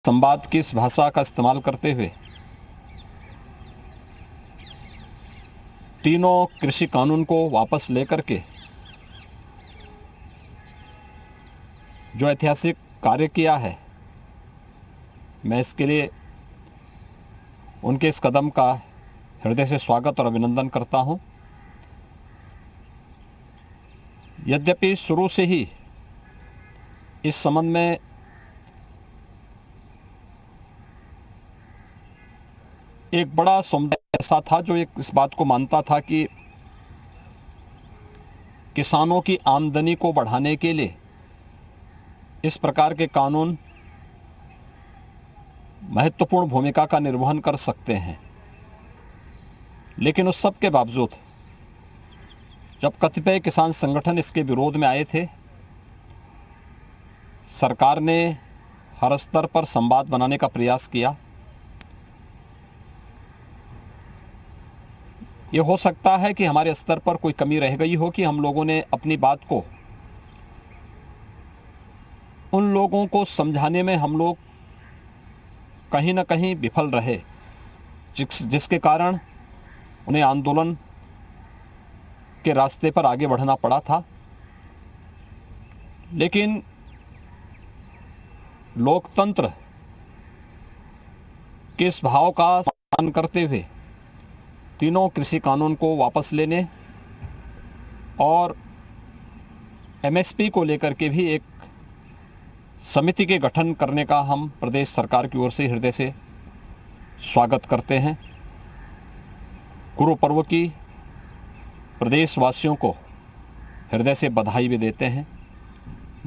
संवाद की इस भाषा का इस्तेमाल करते हुए तीनों कृषि कानून को वापस लेकर के जो ऐतिहासिक कार्य किया है, मैं इसके लिए उनके इस कदम का हृदय से स्वागत और अभिनंदन करता हूं। यद्यपि शुरू से ही इस संबंध में एक बड़ा समुदाय ऐसा था जो इस बात को मानता था कि किसानों की आमदनी को बढ़ाने के लिए इस प्रकार के कानून महत्वपूर्ण भूमिका का निर्वहन कर सकते हैं। लेकिन उस सब के बावजूद जब कतिपय किसान संगठन इसके विरोध में आए थे, सरकार ने हर स्तर पर संवाद बनाने का प्रयास किया। ये हो सकता है कि हमारे स्तर पर कोई कमी रह गई हो कि हम लोगों ने अपनी बात को उन लोगों को समझाने में हम लोग कहीं ना कहीं विफल रहे, जिसके कारण उन्हें आंदोलन के रास्ते पर आगे बढ़ना पड़ा था। लेकिन लोकतंत्र के इस भाव का सम्मान करते हुए तीनों कृषि कानून को वापस लेने और एमएसपी को लेकर के भी एक समिति के गठन करने का हम प्रदेश सरकार की ओर से हृदय से स्वागत करते हैं। गुरु पर्व की प्रदेशवासियों को हृदय से बधाई भी देते हैं,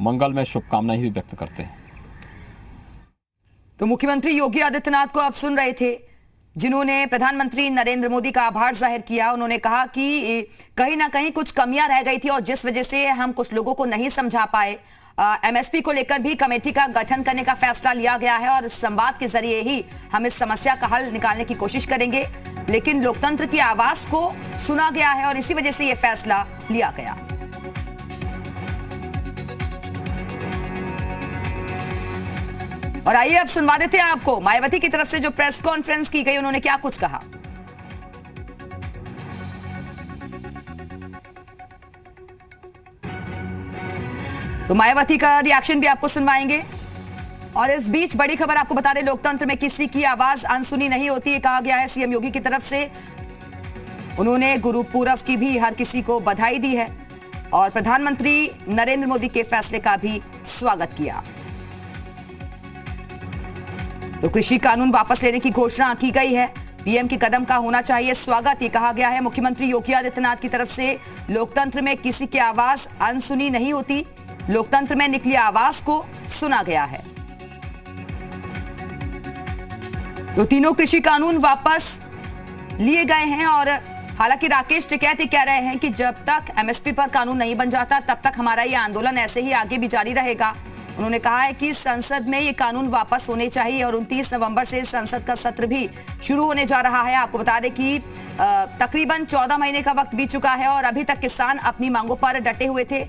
मंगलमय शुभकामनाएं भी व्यक्त करते हैं। तो मुख्यमंत्री योगी आदित्यनाथ को आप सुन रहे थे, जिन्होंने प्रधानमंत्री नरेंद्र मोदी का आभार जाहिर किया। उन्होंने कहा कि कहीं ना कहीं कुछ कमियां रह गई थी और जिस वजह से हम कुछ लोगों को नहीं समझा पाए। एमएसपी को लेकर भी कमेटी का गठन करने का फैसला लिया गया है और संवाद के जरिए ही हम इस समस्या का हल निकालने की कोशिश करेंगे। लेकिन लोकतंत्र की आवाज को सुना गया है और इसी वजह से यह फैसला लिया गया। और आइए अब सुनवा देते हैं आपको मायावती की तरफ से जो प्रेस कॉन्फ्रेंस की गई, उन्होंने क्या कुछ कहा। तो मायावती का रिएक्शन भी आपको सुनवाएंगे। और इस बीच बड़ी खबर आपको बता दें, लोकतंत्र में किसी की आवाज अनसुनी नहीं होती, कहा गया है सीएम योगी की तरफ से। उन्होंने गुरु पूरब की भी हर किसी को बधाई दी है और प्रधानमंत्री नरेंद्र मोदी के फैसले का भी स्वागत किया। तो कृषि कानून वापस लेने की घोषणा की गई है। पीएम के कदम का होना चाहिए स्वागत, ये कहा गया है मुख्यमंत्री योगी आदित्यनाथ की तरफ से। लोकतंत्र में किसी की आवाज अनसुनी नहीं होती, लोकतंत्र में निकली आवाज को सुना गया है। तो तीनों कृषि कानून वापस लिए गए हैं और हालांकि राकेश टिकैत कह रहे हैं कि जब तक एमएसपी पर कानून नहीं बन जाता तब तक हमारा ये आंदोलन ऐसे ही आगे भी जारी रहेगा। उन्होंने कहा है कि संसद में ये कानून वापस होने चाहिए और 29 नवंबर से संसद का सत्र भी शुरू होने जा रहा है। आपको बता दें कि तकरीबन 14 महीने का वक्त बीत चुका है और अभी तक किसान अपनी मांगों पर डटे हुए थे।